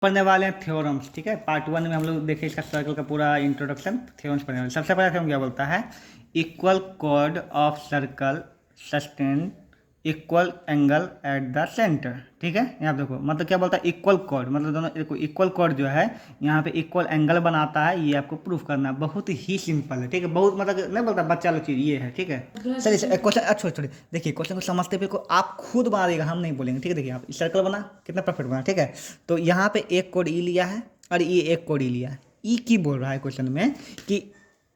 पढ़ने वाले हैं थ्योरम्स। ठीक है, पार्ट 1 में हम लोग देखे इसका सर्कल का पूरा इंट्रोडक्शन, थ्योरम्स पढ़ने वाले। सबसे पहला थ्योरम क्या बोलता है? Equal cord of circle sustain equal angle eight the centre. ठीक है, यहाँ पे देखो मतलब क्या बोलता है, इक्वल कॉर्ड मतलब दोनों देखो इक्वल कॉर्ड जो है यहाँ पे इक्वल एंगल बनाता है, ये आपको प्रूफ करना है। बहुत ही सिंपल है। ठीक है, बहुत मतलब नहीं बोलता बच्चा लोग चीज ये है। ठीक है, चलिए क्वेश्चन अच्छा छोड़िए, देखिए क्वेश्चन को समझते हुए को आप खुद बना देगा, हम नहीं बोलेंगे। ठीक है, देखिए आप सर्कल बना, कितना परफेक्ट बना। ठीक है, तो यहाँ पे एक कोड ई लिया है और ये एक कोड ई लिया है। ई की बोल रहा है क्वेश्चन में कि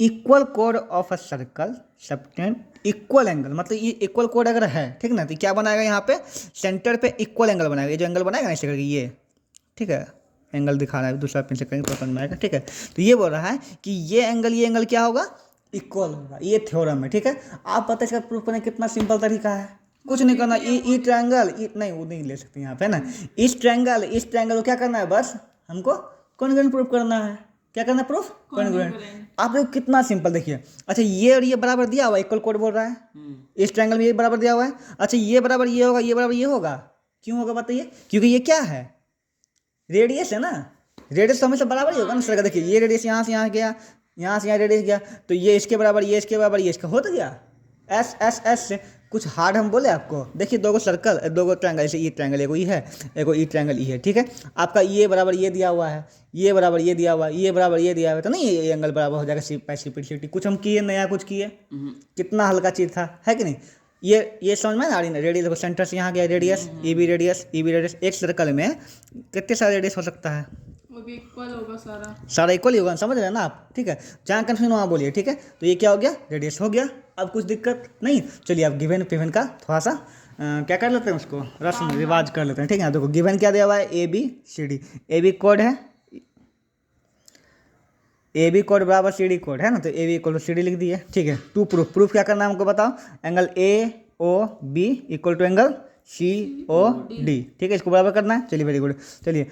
equal code of a circle subtend equal angle, मतलब ये इक्वल कोड अगर है, ठीक ना, तो क्या बनाएगा यहाँ पे सेंटर पे इक्वल एंगल बनाएगा। ये जो एंगल बनाएगा ना इसे करके ये, ठीक है, एंगल दिखा रहा है दूसरा पेन से करेंगे तो समझ में आएगा। ठीक है, तो ये बोल रहा है कि ये एंगल क्या होगा, इक्वल होगा। ये थ्योरम है। ठीक है, आप पता है इसका प्रूफ करने कितना सिंपल तरीका है, कुछ नहीं करना। ई ट्रायंगल नहीं, वो नहीं ले सकते यहाँ पे ना। इस ट्रायंगल को क्या करना है, बस हमको कॉन्ग्रुएंट प्रूफ करना है। क्या करना है, प्रूफ कॉन्ग्रुएंट। आप देखो कितना सिंपल, देखिए। अच्छा ये और ये बराबर दिया हुआ है, इक्वल कोड बोल रहा है। इस ट्रायंगल में ये बराबर दिया हुआ है। अच्छा ये बराबर ये होगा, ये बराबर ये होगा। क्यों होगा बताइए? क्योंकि ये क्या है, रेडियस है ना। रेडियस तो हमेशा बराबर ही होगा ना सर। देखिए ये रेडियस यहाँ से यहाँ गया, यहाँ से यहाँ रेडियस गया, तो ये इसके बराबर, ये इसके बराबर, ये इसका हो तो गया। एस एस एस से कुछ हार्ड हम बोले आपको? देखिए दो गो सर्कल, दो गो ट्रायंगल, जैसे ई ट्रायंगल एगो ई है, एगो ई ट्रायंगल ई है। ठीक है, आपका ये बराबर ये दिया हुआ है, ये बराबर ये दिया हुआ है, ये बराबर ये दिया हुआ है, तो नहीं ये एंगल बराबर हो जाएगा। रेसिप्रोसिटी कुछ हम किए, नया कुछ किए, कितना हल्का चीज़ था, है कि नहीं? ये समझ में आ रही ना। रेडियस देखो, सेंटर से यहाँ गया radius, E B radius, E B radius. एक सर्कल में कितने सारे रेडियस हो सकता है? वो भी इक्वल होगा सारा इक्वल ही होगा, समझ रहे हैं ना आप? ठीक है, जहाँ कन्फ्यूजन वहाँ बोलिए। ठीक है, तो ये क्या हो गया, रेडियस हो गया। अब कुछ दिक्कत नहीं। चलिए अब गिवन पिवन का थोड़ा सा क्या कर लेते हैं, उसको रस्म रिवाज कर लेते हैं। ठीक है, देखो गिवन क्या दिया हुआ है, A B C D. A B कोड है, ए बी कोड बराबर सी डी कोड है ना, तो A B equal to C D लिख दिए। ठीक है, टू प्रूफ क्या करना है हमको बताओ। Angle A O B equal to angle C O D. ठीक है, इसको बराबर करना है। चलिए वेरी गुड। चलिए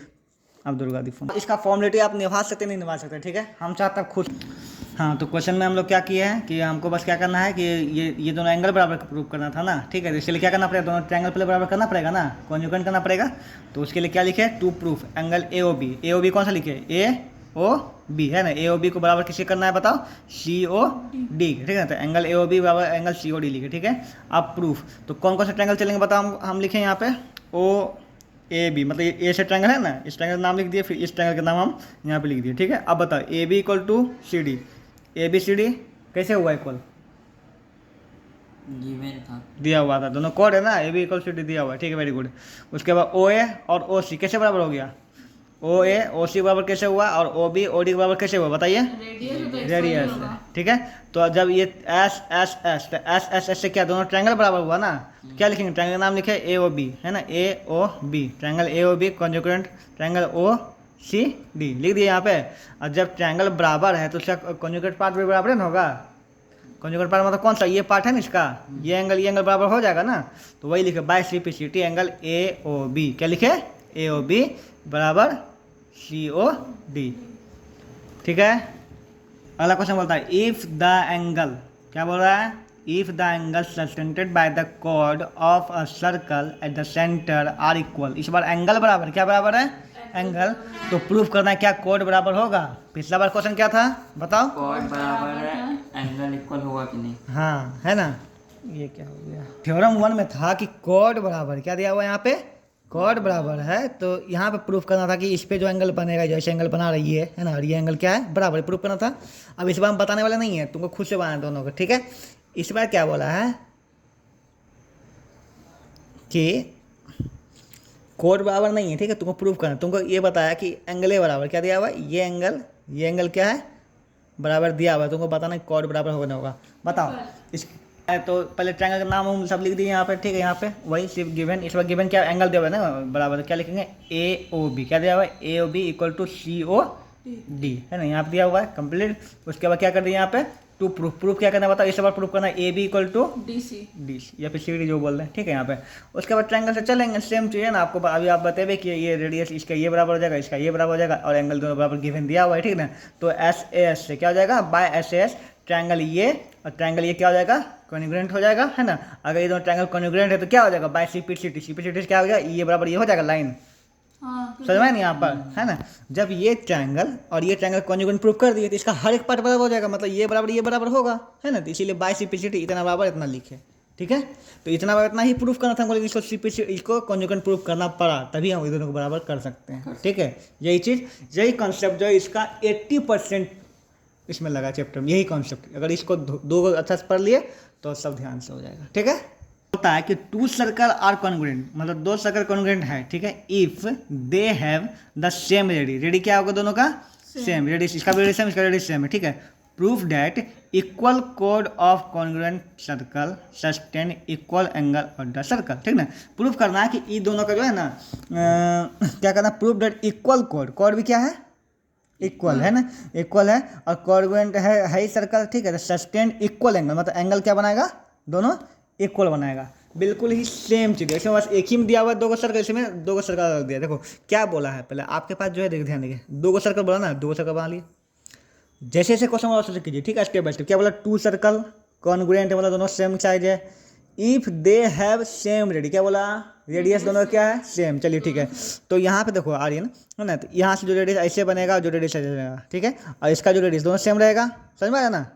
अब दुर्गा दी फोन, इसका फॉर्मेलिटी आप निभा सकते नहीं निभा सकते। ठीक है, हम चाहते हैं खुद। हाँ, तो क्वेश्चन में हम लोग क्या किए हैं कि हमको बस क्या करना है कि ये दोनों एंगल बराबर प्रूव करना था ना। ठीक है, तो इसके लिए क्या करना पड़ेगा, दोनों ट्रायंगल पहले बराबर करना पड़ेगा ना, कॉन्जुगेंट करना पड़ेगा। तो उसके लिए क्या लिखे, to proof angle A O B. A O B कौन सा लिखे, ए ओ बी है ना। ए ओ बी को बराबर किसी करना है बताओ, सी ओ डी। ठीक है, तो एंगल ए ओ बी बराबर एंगल सी ओ डी लिखे। ठीक है, अब प्रूफ तो कौन कौन से ट्रायंगल चलेंगे बताओ। हम लिखे यहाँ पे ओ ए बी, मतलब ये ए से ट्रायंगल है ना, इस ट्रायंगल का नाम लिख दिए, फिर इस ट्रायंगल का नाम हम यहाँ पे लिख दिए। ठीक है, अब बताओ A B equal to C D. A B C D कैसे हुआ इक्वल, गिवन था, दिया हुआ था, दोनों कोड है ना, A B equal C D दिया हुआ है। ठीक है, वेरी गुड। उसके बाद ओ ए और ओ सी कैसे बराबर हो गया, ओ ए ओ सी बराबर कैसे हुआ, और ओ बी ओ डी बराबर कैसे हुआ बताइए, रेडियस है। ठीक है, तो जब ये एस एस एस, तो एस एस एस से क्या दोनों ट्रायंगल बराबर हुआ ना, तो क्या लिखेंगे, ट्रायंगल का नाम लिखे ए ओ बी है ना, A O B, triangle A O B congruent triangle O C D लिख दिए यहाँ पे। और जब ट्रायंगल बराबर है तो उसका कॉन्जुगेट पार्ट भी बराबर ना होगा। कॉन्जुगेट पार्ट मतलब कौन सा, ये पार्ट है ना इसका, ये एंगल बराबर हो जाएगा ना। तो वही लिखे by simplicity angle A O B, क्या लिखे, ए ओ बी बराबर सी ओ डी। ठीक है, अगला क्वेश्चन बोलता है इफ द एंगल, क्या बोल रहा है, if the angle subtended by the chord of a circle at the centre are equal. इस बार एंगल बराबर, क्या बराबर है, एंगल। तो प्रूफ करना है क्या, कोड बराबर होगा। पिछला बार क्वेश्चन क्या था बताओ, कॉर्ड बराबर है, एंगल इक्वल होगा कि नहीं। हाँ है ना। ये क्या हो गया, थ्योरम 1 में था कि कॉर्ड बराबर, क्या दिया हुआ यहाँ पे, कॉर्ड बराबर है। तो यहाँ पे प्रूफ करना था कि इस पे जो एंगल बनेगा, जैसे एंगल बना रही है ना, और ये एंगल क्या है, बराबर, प्रूफ करना था। अब इस बार हम बताने वाले नहीं है, तुमको खुद से बनाना दोनों को। ठीक है, इस बार क्या बोला है कि कोड बराबर नहीं है। ठीक है, तुमको प्रूफ करना, तुमको ये बताया कि एंगल ए बराबर, क्या दिया हुआ है, ये एंगल क्या है, बराबर दिया हुआ है। तुमको बताना कोड बराबर होगा होगा, बताओ। इस तो पहले ट्रायंगल का नाम हम सब लिख दिए यहाँ पे। ठीक है, यहाँ पे वही सिर्फ गिवन, इस बार गिवन क्या एंगल दिया हुआ है ना बराबर, क्या लिखेंगे, ए ओ बी, क्या दिया हुआ है, A O B equal to C O D है ना, यहाँ पे दिया हुआ है कंप्लीट। उसके बाद क्या कर दिया यहाँ पे, टू प्रूफ क्या करना है बताओ। इस बार प्रूफ करना है A B equal to D C या फिर सी डी जो बोल रहे हैं। ठीक है, यहाँ पे उसके बाद ट्रायंगल से चलेंगे, सेम चीज़ है ना। आपको अभी आप बताए कि ये रेडियस इसका ये बराबर हो जाएगा, इसका ये बराबर हो जाएगा, और एंगल दोनों बराबर गिवन दिया हुआ है। ठीक है ना, तो एस ए एस से क्या हो जाएगा, by S A S triangle ये और ट्रायंगल ये क्या हो जाएगा, कॉन्ग्रुएंट हो जाएगा है ना। अगर ये दोनों ट्रायंगल कॉन्ग्रुएंट है तो क्या हो जाएगा, बाय सिम्प्लिसिटी, सिम्प्लिसिटी क्या हो गया, ये बराबर ये हो जाएगा लाइन, हाँ समझ में नहीं यहाँ पर, है ना। जब ये ट्रायंगल और ये ट्रायंगल कॉन्जुगेंट प्रूव कर दिए तो इसका हर एक पार्ट बराबर हो जाएगा, मतलब ये बराबर होगा, है ना। तो इसीलिए बाई सिम्प्लिसिटी इतना बराबर इतना लिखे, ठीक है। तो इतना बराबर इतना ही प्रूफ करना था हमको, लेकिन इसको सिम्प्लिसिटी इसको कॉन्जुगेंट प्रूफ करना पड़ा, तभी हम दोनों को बराबर कर सकते हैं, ठीक है। यही चीज़ यही कॉन्सेप्ट जो है इसका 80% इसमें लगा चैप्टर में, यही कॉन्सेप्ट। अगर इसको दो अच्छा से पढ़ लिए तो सब ध्यान से हो जाएगा, ठीक है। होता है कि टू सर्कल आर कॉन्ग्रुएंट, मतलब दो सर्कल कॉन्ग्रुएंट है, ठीक है, if they have the same ready. Ready क्या होगा दोनों का? सेम रेडी, इसका भी रेडी सेम, इसका रेडी सेम है, ठीक है। Proof that equal code of congruent circle sustain equal angle of the circle, ठीक ना। प्रूफ करना है कि ये दोनों का जो है ना क्या करना, प्रूफ दैट इक्वल कोड भी क्या है? इक्वल है ना, इक्वल है, और कॉन्ग्रुएंट है ही सर्कल, ठीक है। सस्टेन इक्वल एंगल, मतलब एंगल क्या बनाएगा? दोनों इक्वल बनाएगा, बिल्कुल ही सेम चीज़ है। इसमें बस एक ही में दिया हुआ है दो सर्कल, इसमें दो सर्कल अलग दिया। देखो क्या बोला है, पहले आपके पास जो है देखिए, ध्यान देखिए, दो सर्कल बोला ना, दो सर्कल बना लिए। जैसे जैसे क्वेश्चन वाला कीजिए, ठीक है, स्टेप बाय स्टेप। क्या बोला? टू सर्कल कॉन्ग्रुएंट है, मतलब दोनों सेम साइज है। If they have same ready, क्या बोला? रेडियस दोनों क्या है? सेम। चलिए ठीक है, तो यहाँ पे देखो आ रही है ना, तो यहाँ से जो रेडियस ऐसे बनेगा, जो रेडियस ऐसे बनेगा, ठीक है, और इसका जो रेडियस दोनों सेम रहेगा, समझ में आया ना?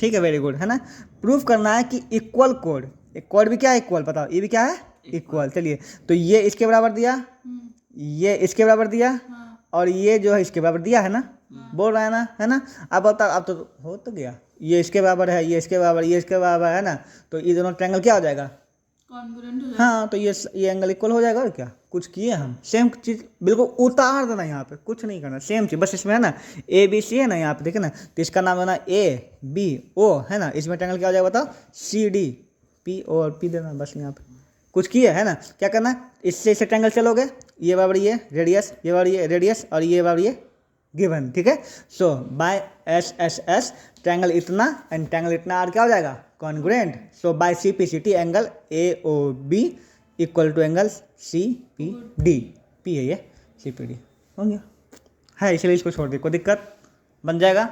ठीक है, वेरी गुड, है ना। प्रूफ करना है कि इक्वल कोड, कोड भी क्या है? इक्वल, बताओ, ये भी क्या है? इक्वल। चलिए, तो ये इसके बराबर दिया, ये इसके बराबर दिया, और ये जो है इसके बराबर दिया, है ना, बोल रहा है ना। अब बताओ, अब तो हो तो गया, ये इसके बराबर है, ये इसके बराबर, ये इसके बराबर है ना, तो ये दोनों ट्रायंगल क्या हो जाएगा? कॉन्ग्रुएंट हो जाएगा। हाँ, तो ये एंगल इक्वल हो जाएगा, और क्या कुछ किए हम, सेम चीज़ बिल्कुल उतार देना, यहाँ पे कुछ नहीं करना, सेम चीज़, बस इसमें है ना ए बी सी है ना, यहाँ पे देखिए ना, तो इसका नाम है ना ए बी ओ, है ना। इसमें ट्रायंगल क्या हो जाएगा बताओ? सी डी, पी और पी देना, बस यहाँ पे कुछ किए, है ना। क्या करना, इससे इससे ट्रायंगल चलोगे, ये बराबर ये रेडियस, ये बराबर ये रेडियस, और ये बराबर ये गिवन, ठीक है। So by S S S triangle इतना एंड ट्रायंगल इतना, और क्या हो जाएगा? Congruent. So by C P C T angle A O B equal to angle C P D, P है ये, सी पी डी हो गया है, इसलिए इसको छोड़ दे, कोई दिक्कत, बन जाएगा।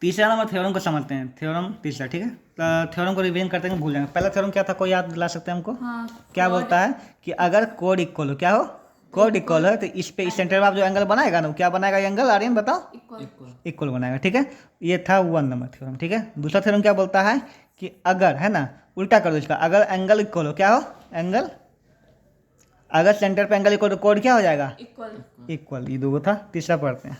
तीसरा नंबर थ्योरम को समझते हैं, थ्योरम तीसरा, ठीक है। तो थ्योरम को रिवीजन करते हैं, भूल जाएंगे। पहला थ्योरम क्या था, कोई याद दिला सकते हैं हमको? हाँ, क्या बोलता है कि अगर कोड इक्वल हो, क्या हो? कोड इक्वल है, तो इस पे इस सेंटर में आप जो एंगल बनाएगा ना, क्या बनाएगा? एंगल आर्यन बताओ, इक्वल बनाएगा, ठीक है। ये था 1 नंबर थ्योरम, ठीक है। दूसरा थ्योरम क्या बोलता है कि अगर, है ना, उल्टा कर दो इसका, अगर एंगल इक्वल हो, क्या हो? एंगल, अगर सेंटर पे एंगल इक्वल, तो कोड क्या हो जाएगा? इक्वल। ये दो था। तीसरा पढ़ते हैं,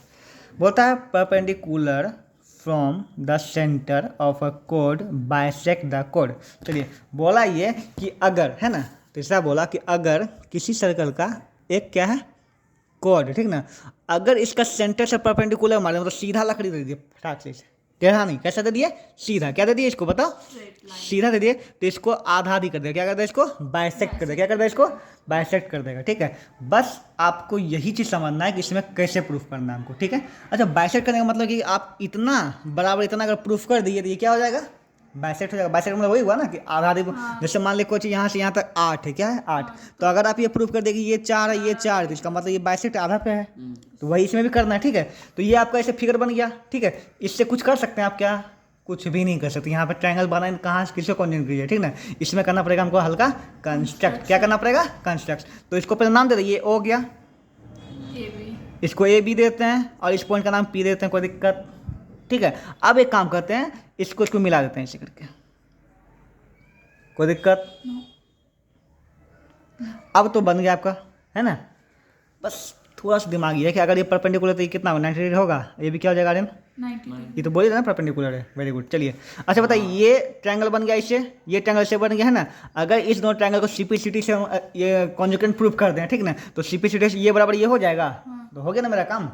बोलता है perpendicular from the centre of a code bisect the code. चलिए, बोला ये कि अगर, है ना, तीसरा बोला कि अगर किसी सर्कल का एक क्या है? कोड, ठीक ना, अगर इसका सेंटर से परपेंडिकुलर मारे, मतलब सीधा लकड़ी दे दिए फटाक से, टेढ़ा नहीं, कैसा दे दिए? सीधा। क्या दे दिए इसको बताओ? सीधा दे दिए, तो इसको आधा आधी कर देगा, क्या कर देगा? इसको बाइसेक्ट कर देगा, क्या कर देगा? इसको बाइसेक्ट कर देगा, ठीक है। बस आपको यही चीज़ समझना है कि इसमें कैसे प्रूफ करना है हमको, ठीक है। अच्छा, बाइसेक्ट करने का मतलब कि आप इतना बराबर इतना अगर प्रूफ कर दिए तो ये क्या हो जाएगा? बाइसेक्ट हो जाएगा। बाइसेक्ट मतलब वही हुआ ना कि आधा आधी, जैसे मान ली कोई चीज़ यहाँ से यहाँ तक 8 है, क्या है? 8, तो अगर आप ये प्रूफ कर देंगे ये 4 है, ये 4 है, तो इसका मतलब ये बाइसेक्ट आधा पे है, तो वही इसमें भी करना है, ठीक है। तो ये आपका ऐसे फिगर बन गया, ठीक है। इससे कुछ कर सकते हैं आप? क्या, कुछ भी नहीं कर सकते। यहाँ पर ट्रायंगल बना, कहाँ से किसको कॉन्जेक्ट कीजिए, ठीक ना। इसमें करना पड़ेगा हमको हल्का कंस्ट्रक्ट। क्या करना पड़ेगा? कंस्ट्रक्ट। तो इसको पहले नाम दे दिए, ओ गया, इसको ए बी देते हैं, और इस पॉइंट का नाम पी देते हैं, कोई दिक्कत, ठीक है। अब एक काम करते हैं, इसको मिला देते हैं इसे करके, कोई दिक्कत। अब तो बन गया आपका, है ना। बस थोड़ा सा दिमाग ये है कि अगर ये परपेंडिकुलर तो ये कितना होगा? 90 डिग्री होगा। ये भी क्या हो जाएगा आर्यन? 90। ये तो बोलिए ना परपेंडिकुलर है, वेरी गुड। चलिए, अच्छा बताइए, ये ट्रायंगल बन गया इससे, ये ट्रायंगल से बन गया, है ना। अगर इस दोनों ट्रायंगल को सीपीसीटी से हम ये कॉन्जुगेंट प्रूफ कर दें, ठीक ना, तो सीपीसीटी से ये बराबर ये हो जाएगा, तो हो गया ना मेरा काम।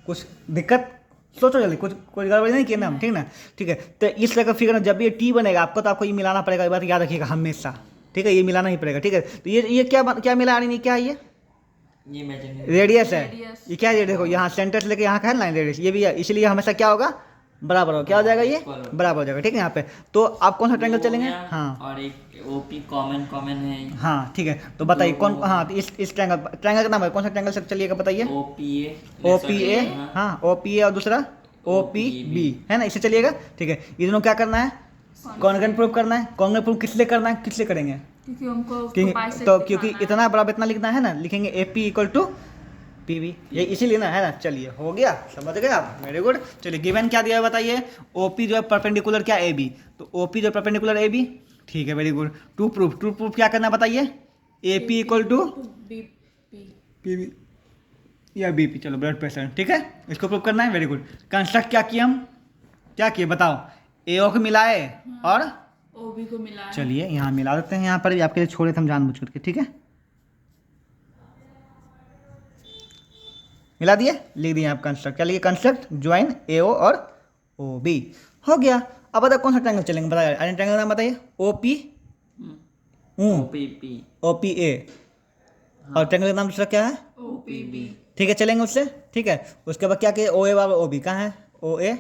कुछ दिक्कत? सोचो जल्दी, कुछ कोई गड़बड़ी नहीं किया ना हम, ठीक ना। ठीक है, तो इस तरह का फिगर जब भी ये टी बनेगा आपको, तो आपको ये मिलाना पड़ेगा, ये बात याद रखिएगा हमेशा, ठीक है। ये मिलाना ही पड़ेगा, ठीक है। तो ये क्या मिला रही नहीं, क्या है ये? रेडियस है। ये क्या है? देखो यहाँ सेंटर से लेके यहाँ का है ना रेडियस, ये भी है, इसलिए हमेशा क्या होगा? बराबर हो, क्या हो जाएगा? ये बराबर हो जाएगा, ठीक है। यहाँ पे तो आप कौन सा ट्रायंगल चलेंगे? हाँ, और एक ओपी कॉमन है। हाँ, ठीक है। तो बताइए कौन, हाँ, तो इस ट्रायंगल का नाम है, कौन सा ट्रायंगल से चलिएगा बताइए? ओपीए, हाँ, ओपीए, और दूसरा ओपीबी, है ना, इससे चलिएगा, ठीक है। ये दोनों क्या करना है? कॉन्जुगेंट प्रूफ करना है। कॉन्जुगेंट प्रूफ किस लिए करना है? किस लिए करेंगे? क्योंकि हमको उसको क्योंकि बाइसेक्ट तो क्योंकि दिखाना है। इतना बराबर इतना लिखना है ना, लिखेंगे A P equal to P B, ये इसीलिए ना है ना। चलिए हो गया, समझ गए आप, वेरी गुड। चलिए गिवन क्या दिया है बताइए, ओ पी जो है परपेंडिकुलर क्या ए बी, तो ओ पी जो परपेंडिकुलर ए बी, ठीक है वेरी गुड। टू प्रूफ क्या करना है बताइए, A P equal to BP. P B या बी पी, चलो ब्लड प्रेशर, ठीक है, इसको प्रूफ करना है, वेरी गुड। कंस्ट्रक्ट क्या किया हम, क्या किए बताओ, ए ओ को मिलाए और ओबी को मिला है। चलिए यहाँ मिला देते हैं, यहाँ पर भी आपके लिए छोड़े थे हम जानबूझ करके, ठीक है, मिला दिए, लिख दिए आप कंस्ट्रक्ट, क्या लिखे कंस्ट्रक्ट ज्वाइन ए ओ और ओ बी, हो गया। अब बताओ कौन सा ट्रायंगल चलेंगे, बताइए आयरन ट्रायंगल नाम बताइए, O P OPP O P A, और ट्रायंगल का नाम दूसरा क्या है, ओपीबी। ठीक है चलेंगे उससे, ठीक है। उसके बाद क्या किए, ओ ए बराबर ओ बी, कहाँ है ओ ए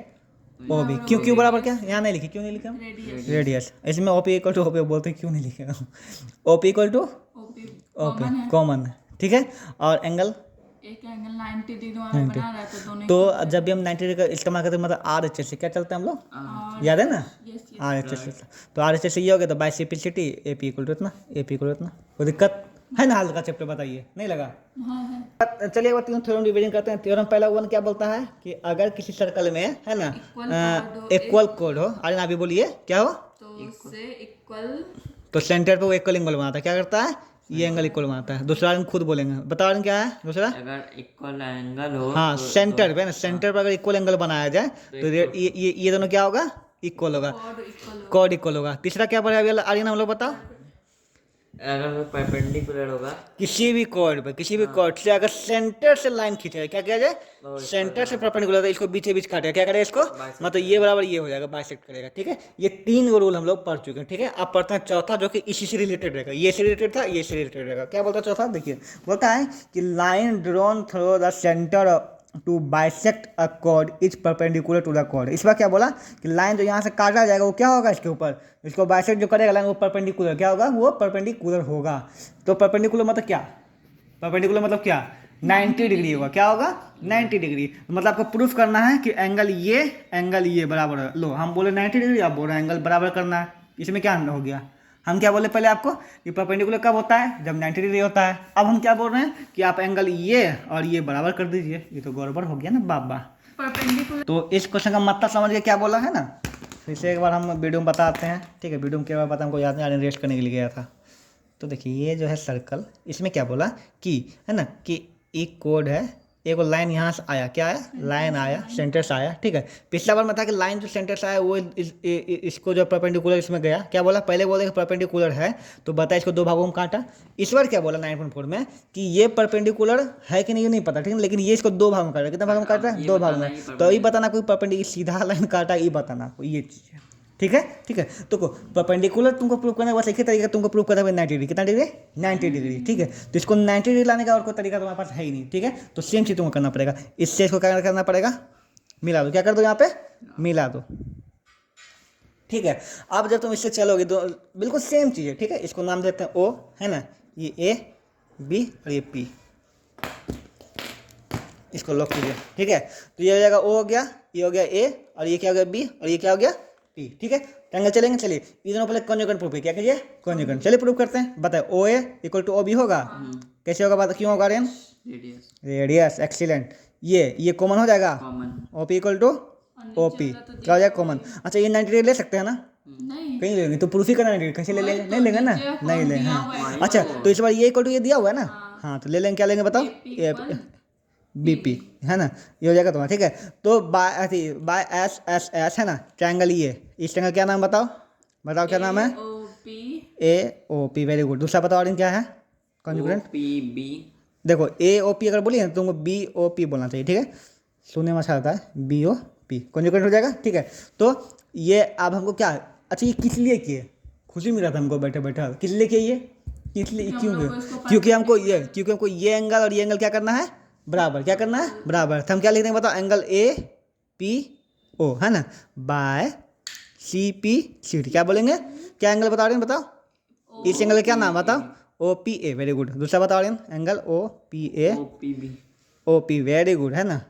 ओ बी, क्यों क्यों बराबर क्या, यहाँ नहीं लिखे, क्यों नहीं लिखे हम, रेडियस। रेडियस, इसमें O P equal to O P बोलते हैं, क्यों नहीं लिखे हम, O P equal to OP O common P है। कॉमन, ठीक है। और एंगल, एक एंगल 90 डिग्री हमारा बना रहा है तो दोनों तो जब भी हम 90 डिग्री का इस्तेमाल करते हैं मतलब आर एच एस से क्या चलते हैं हम लोग, और याद है ना, yes yes. R H S, तो आर एच एस से ये हो गया, तो by simplicity A P equal to इतना, ए पी इक्वल टू इतना, कोई दिक्कत है ना, हाल का चैप्टर बताइए, नहीं लगा। हाँ है। चलिए एक बार तीनों थ्योरम रिवीजन करते हैं। थ्योरम पहला वन क्या बोलता है कि अगर किसी सर्कल में है ना इक्वल कोड हो, अरे ना अभी बोलिए क्या हो, तो उससे इक्वल तो सेंटर पे वो इक्वल एंगल बनाता है, क्या करता है, ये एंगल इक्वल बनाता है। दूसरा हम खुद बोलेंगे, बताओ क्या है दूसरा, अगर इक्वल एंगल हो हाँ तो सेंटर पे ना, सेंटर पर अगर इक्वल एंगल बनाया जाए तो ये दोनों क्या होगा, इक्वल होगा, कॉर्ड इक्वल कॉर्ड इक्वल होगा। तीसरा क्या पड़ेगा अभी आर्यन हम लोग बताओ, अगर वो परपेंडिकुलर होगा किसी भी कॉर्ड पे, किसी भी कॉर्ड से अगर सेंटर से लाइन खींचे, क्या किया जाए, सेंटर से परपेंडिकुलर, इसको बीचे बीच काटेगा, क्या करेगा इसको, मतलब ये बराबर ये हो जाएगा, बाइसेक्ट करेगा, ठीक है। ये तीन रूल हम लोग पढ़ चुके हैं, ठीक है। अब पढ़ते हैं चौथा जो कि इसी से रिलेटेड रहेगा, ये से रिलेटेड था, ये से रिलेटेड रहेगा। क्या बोलता है चौथा, देखिए बोलता है कि line drawn through the centre to bisect a chord is perpendicular to the chord. इस बार क्या बोला कि लाइन जो यहाँ से काटा जाएगा वो क्या होगा, इसके ऊपर इसको बाइसेक्ट जो करेगा लाइन वो परपेंडिकुलर क्या होगा, वो परपेंडिकुलर होगा। तो परपेंडिकुलर मतलब क्या, परपेंडिकुलर मतलब क्या, 90 डिग्री होगा, क्या होगा 90 डिग्री, मतलब आपको प्रूफ करना है कि एंगल ये बराबर है। लो हम बोले 90 डिग्री, आप बोल रहे हैं एंगल बराबर करना है, इसमें क्या हो गया, हम क्या बोले पहले आपको कि परपेंडिकुलर कब होता है, जब 90 डिग्री होता है। अब हम क्या बोल रहे हैं कि आप एंगल ये और ये बराबर कर दीजिए, ये तो गड़बड़ हो गया ना बाबा। परपेंडिकुलर। तो इस क्वेश्चन का मतलब समझ गए क्या बोला है ना, फिर से एक बार हम वीडियो में बताते हैं, ठीक है। वीडियो में क्या बार पता हमको याद नहीं, रेस्ट करने के लिए गया था। तो देखिए ये जो है सर्कल, इसमें क्या बोला कि है ना कि एक कोड है, एक लाइन यहाँ से आया, क्या आया, लाइन आया, सेंटर से आया, ठीक है। पिछला बार में था कि लाइन जो सेंटर से आया वो इसको जो परपेंडिकुलर इसमें गया, क्या बोला, पहले बोले कि परपेंडिकुलर है तो बता इसको दो भागों में काटा। इस बार क्या बोला 9.4 में कि ये परपेंडिकुलर है कि नहीं ये नहीं पता, ठीक है, लेकिन ये इसको दो भागों में काट रहा है, कितना भाग में काट रहा है, दो भाग में। तो ये बताना कोई परपेंडिकुलर सीधा लाइन काटा, ये बताना आपको, ये चीज़ है, ठीक है ठीक है। तो परपेंडिकुलर तुमको प्रूव करना है, बस एक ही तरीका तुमको प्रूव करना है 90 डिग्री, कितना डिग्री 90 डिग्री, ठीक है। तो इसको 90 डिग्री लाने का और कोई तरीका तुम्हारे पास है ही नहीं, ठीक है। तो सेम चीज़ तुमको करना पड़ेगा, इससे इसको क्या करना पड़ेगा, मिला दो, क्या कर दो यहाँ पे मिला दो, ठीक है। अब जब तुम इससे चलोगे तो बिल्कुल सेम चीज़ है, ठीक है। इसको नाम देते हैं ओ, है ना, ये ए बी और ये पी, इसको लॉक कीजिए, ठीक है। तो ये हो जाएगा ओ हो गया, ये हो गया ए, और ये क्या हो गया बी, और ये क्या हो गया पी, ठीक है। ट्रायंगल चलेंगे, चलिए ये दोनों पहले कॉन्जुगेट प्रूफ है, क्या कीजिए कॉन्जुगेट, चलिए प्रूफ करते हैं। बताए O A equal to O B होगा, कैसे होगा बात, क्यों होगा रेन, रेडियस रेडियस, एक्सीलेंट। ये कॉमन हो जाएगा, common O P equal to O P, क्या हो जाएगा कॉमन। अच्छा ये 90 डिग्री ले सकते हैं ना, नहीं कहीं लेंगे तो प्रूफ ही करना 90 डिग्री, कैसे ले लेंगे, नहीं लेंगे ना, नहीं लेंगे, हाँ। अच्छा तो इस बार ये इक्वल टू ये दिया हुआ है ना, हाँ तो ले लेंगे, क्या लेंगे बताओ, बी पी, है ना, ये हो जाएगा तुम्हारा, ठीक है। तो बाय एस एस एस है ना ट्रायंगल, ये इस ट्रायंगल क्या नाम बताओ, बताओ क्या नाम है, ओपी ए ओ पी, वेरी गुड। दूसरा बताओ और क्या है कॉन्जुगेंट, OPB देखो ए ओ पी अगर बोलिए ना तुमको बी ओ पी बोलना चाहिए, ठीक है, सुनने में अच्छा आता है, बी ओ पी कॉन्जुगेंट हो जाएगा, ठीक है। तो ये अब हमको क्या, अच्छा ये किस लिए किए, खुशी मिला था हमको बैठे बैठे, किस लिए किए ये, किस लिए, क्यों किए, क्योंकि हमको ये एंगल और ये एंगल क्या करना है बराबर, क्या करना है बराबर। तो हम क्या लिखते हैं बताओ, एंगल ए पी ओ, है ना, by C P C T, क्या बोलेंगे, क्या एंगल बता रहे हैं बताओ, इस एंगल का क्या नाम बताओ, O P A, very good. दूसरा बता रहे हैं angle O P A, OPB O P, very good, है ना,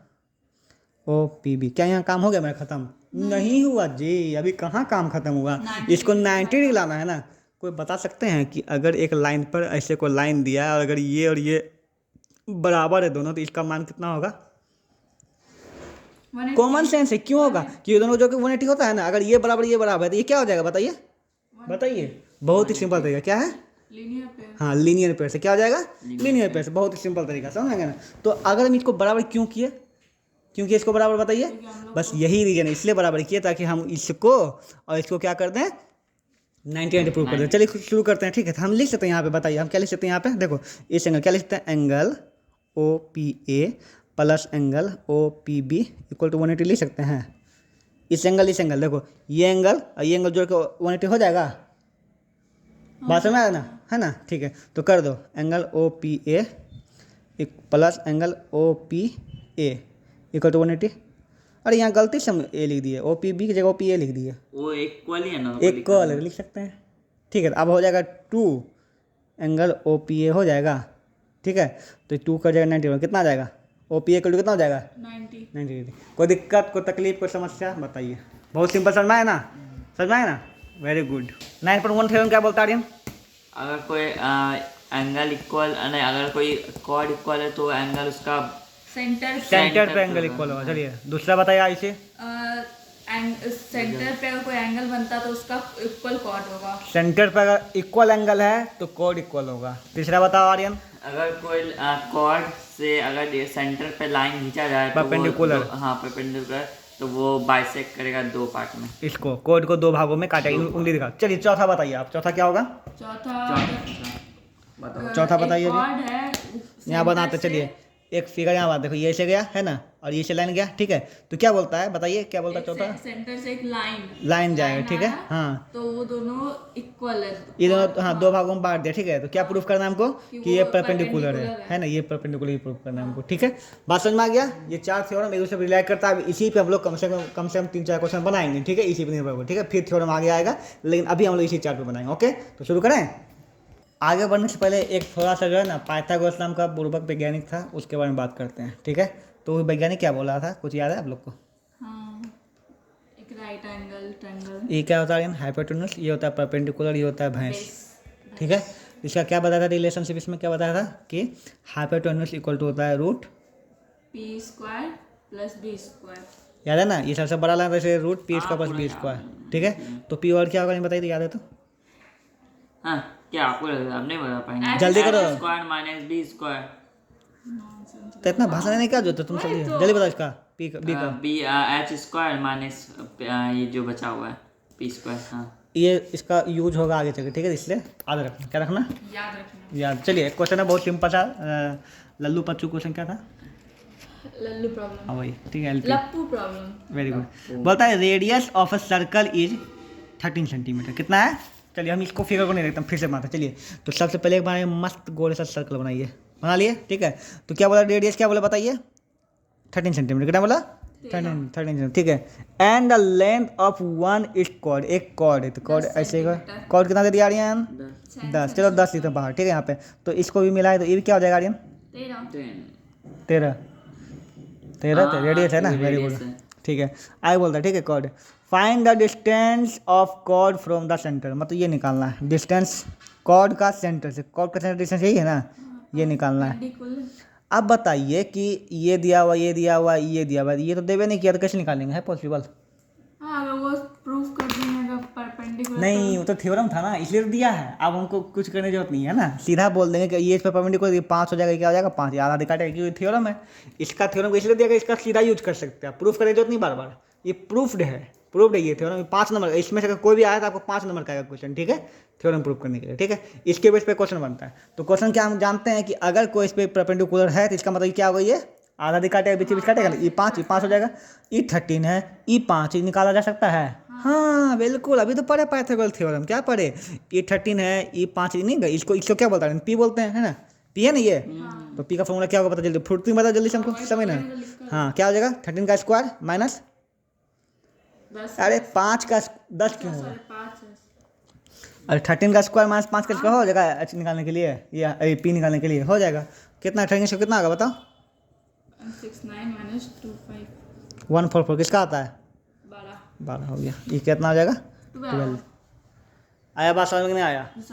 ओ पी बी। क्या यहाँ काम हो गया मेरा खत्म, नहीं हुआ जी, अभी कहाँ काम खत्म हुआ, इसको 90 डिग्री लाना है ना, कोई बता सकते हैं कि अगर एक लाइन पर ऐसे कोई लाइन दिया है और अगर ये और ये बराबर है दोनों, तो इसका मान कितना होगा? 180 कॉमन सेंस है, क्यों होगा? कि ये दोनों जो कि 180 होता है ना, अगर ये बराबर है तो ये क्या हो जाएगा बताइए? बताइए, बहुत ही सिंपल तरीका। क्या है? Linear pair. हाँ, लीनियर पेयर से क्या हो जाएगा? लीनियर पेयर से। बहुत ही सिंपल तरीका, समझ गए ना? तो अगर हम इसको बराबर क्यों किए, क्योंकि इसको बराबर बताइए? बस यही रीजन है, इसलिए बराबर किए ताकि हम इसको और इसको क्या कर दें, 90 प्रूव कर दें। चलिए शुरू करते हैं, ठीक है? तो हम लिख सकते हैं यहाँ पे, बताइए हम क्या लिख सकते हैं यहाँ पे? देखो इस एंगल क्या लिख सकते हैं? Angle O P A plus angle O P B equal to 180 लिख सकते हैं। इस एंगल देखो, ये एंगल और ये एंगल जोड़ के 180 हो जाएगा। बात समझ आया ना? है ना? ठीक है, तो कर दो angle O P A plus angle O P A equal to 180। अरे यहाँ गलती से हम ए लिख दिए, ओ पी बी की जगह ओ पी ए लिख दिए। वो इक्वल ही है ना, इक्वल लिख सकते हैं, ठीक है? अब हो जाएगा 2 एंगल ओ पी ए हो जाएगा, ठीक है? तो 2 कर जाएगा 90, कितना आ जाएगा? ओ पी ए कितना हो जाएगा? 90। 90 डिग्री। कोई दिक्कत, कोई तकलीफ, कोई समस्या बताइए? बहुत सिंपल, समझ में आया ना? समझ में आया ना? Very good. 9.1 थ्योरम क्या बोलता है? अगर कोई एंगल इक्वल नहीं, अगर कोई कॉर्ड इक्वल है तो एंगल उसका सेंटर पे एंगल इक्वल होगा। चलिए दूसरा बताइए इसे। सेंटर पे अगर कोई एंगल बनता तो उसका इक्वल कॉर्ड होगा। सेंटर पे अगर इक्वल एंगल है तो कॉर्ड इक्वल होगा। तीसरा बताओ आर्यन। अगर कोई कॉर्ड से अगर सेंटर पे लाइन खींचा जाए तो परपेंडिकुलर, हाँ परपेंडिकुलर, तो वो बाइसेक्ट करेगा 2 पार्ट में। इसको कॉर्ड को 2 भागों में काटेगा, उंगली दिखा। चलिए चौथा बताइए आप, चौथा क्या होगा? चौथा बताइए अभी। कॉर्ड है यहाँ बनाते चलिए, एक फिगर यहाँ बात देखो, ये से गया है ना और ये से लाइन गया, ठीक है? तो क्या बोलता है बताइए, क्या बोलता है चौथा? सेंटर से एक लाइन जाएगा, ठीक है? हाँ, तो वो दोनों इक्वल है। ये दोनों हाँ 2 भागों में बांट दिया, ठीक है? तो क्या प्रूफ करना है हमको? कि ये वो परपेंडिकुलर है ना? ये परपेंडिकुलर ही प्रूफ करना है हमको, ठीक है? बात समझ में आ गया? ये 4 थ्योरम एक दूसरे पर रिलेट करता है। इसी पे हम लोग कम से कम 3-4 क्वेश्चन बनाएंगे, ठीक है? इसी पे निर्भर होगा, ठीक है? फिर थ्योरम आगे आएगा, लेकिन अभी हम लोग इसी 4 पे बनाएंगे। ओके, तो शुरू करें। आगे बढ़ने से पहले एक थोड़ा सा जो है ना, पाइथागोरस नाम का पूर्वक वैज्ञानिक था, उसके बारे में बात करते हैं, ठीक है? तो वो वैज्ञानिक क्या बोला था, कुछ याद है आप लोग को? हाँ, एक राइट एंगल ट्रायंगल। ये क्या होता है? हाइपोटेन्यूस। ये होता है परपेंडिकुलर, ये होता है भैंस, ठीक है? इसका क्या बताया था रिलेशनशिप? इसमें क्या बताया था कि हाइपोटेन्यूस इक्वल टू होता है root P square plus B square. याद है ना? ये सबसे बड़ा लाइन वैसे root P square plus B square, ठीक है? तो पी और क्या होगा नहीं बताइए, याद है तो? हाँ, क्या आपको लगता है आप नहीं बता पाएंगे? जल्दी करो। Square minus B square. तो इतना भाषण देने क्या जरूरत है? तुम जल्दी जल्दी बताओ इसका पी बी का। बी एच स्क्वायर माइनस ये जो बचा हुआ है पी स्क्वायर। हाँ, ये इसका यूज होगा आगे चल के, ठीक है? इसलिए याद रखना। क्या रखना? याद रखना। याद। चलिए क्वेश्चन है बहुत सिंपल सा, लल्लू पच्चू क्वेश्चन क्या था? लल्लू प्रॉब्लम। हाँ वही, ठीक है? लप्पू प्रॉब्लम। Very good. बोलता है radius of a circle is 13 centimetre. कितना है? चलिए हम इसको फिगर को नहीं देखते, हम फिर से बनाते। चलिए तो सबसे पहले एक बार मस्त गोल सा सर्कल बनाइए, बना लिए, ठीक है? तो क्या बोला रेडियस, क्या बोला बताइए? 13 सेंटीमीटर। कितना बोला? 13 सेंटीमीटर, ठीक है? And the length of one is chord, एक कॉर्ड है तो कॉर्ड ऐसे का कॉर्ड कितना दे दिया आर्यन? 10। चलो 10 लिखते हैं बाहर, ठीक है? यहाँ पे तो इसको भी मिला है तो ये भी क्या हो जाएगा आर्यन? 13 रेडियस है ना? वेरी गुड, ठीक है? आगे बोलता है, ठीक है? Chord find the distance of chord from the centre, मतलब ये निकालना है डिस्टेंस कॉर्ड का सेंटर से। कॉर्ड का सेंटर डिस्टेंस यही है ना? ये निकालना है। अब बताइए कि ये दिया हुआ, ये दिया हुआ, ये दिया हुआ, ये तो देवे नहीं किया, तो कैसे निकालेंगे? है पॉसिबल? हाँ, अगर वो प्रूफ कर देंगे अगर परपेंडिकुलर। नहीं, वो तो थ्योरम था ना, इसलिए तो दिया है। अब हमको कुछ करने की जरूरत नहीं है ना, सीधा बोल देंगे कि ये इस पर परपेंडिकुलर 5 हो जाएगा, क्या हो जाएगा? 5 आधा आधा काटेगा, क्योंकि थ्योरम है। इसका थ्योरम इसलिए दिया, इसका सीधा यूज कर सकते हैं, प्रूफ करने की जरूरत नहीं बार बार। ये प्रूफ्ड है, प्रूफ्ड है ये थ्योरम। 5 नंबर, इसमें से अगर कोई भी आया तो आपको 5 नंबर का आएगा क्वेश्चन, ठीक है? थ्योरम प्रूफ करने के लिए, ठीक है? इसके बेस पे क्वेश्चन बनता है। तो क्वेश्चन क्या हम जानते हैं कि अगर कोई इस पर परपेंडिकुलर है तो इसका मतलब क्या होगा? ये आधा आधी काटेगा, बीच काटेगा ना, ये 5 हो जाएगा। ई 13 है, ई 5 निकाला जा सकता है। हाँ बिल्कुल, अभी तो पढ़े पाइथागोरस थ्योरम। क्या पढ़े? ई 13 है, ई 5 नहीं गए, इसको क्या बोलता है? पी बोलते हैं, है ना? पी है ना ये? तो पी का फॉर्मूला क्या होगा पता जल्दी, फुर्ती बता जल्दी से हमको, समझ ना? हाँ, क्या हो जाएगा? 13 का स्क्वायर माइनस, अरे 5 का 10 क्यों होगा? 5 है। अरे 13 का स्क्वायर माइनस 5 का स्क्वायर हो जाएगा एच निकालने के लिए, या पी निकालने के लिए हो जाएगा। कितना 13 से कितना होगा बताओ? 69 माइनस 25 144 किसका आता है? 12 12 हो गया। ये कितना हो जाएगा? 12। आया बात समझ में कि नहीं आया?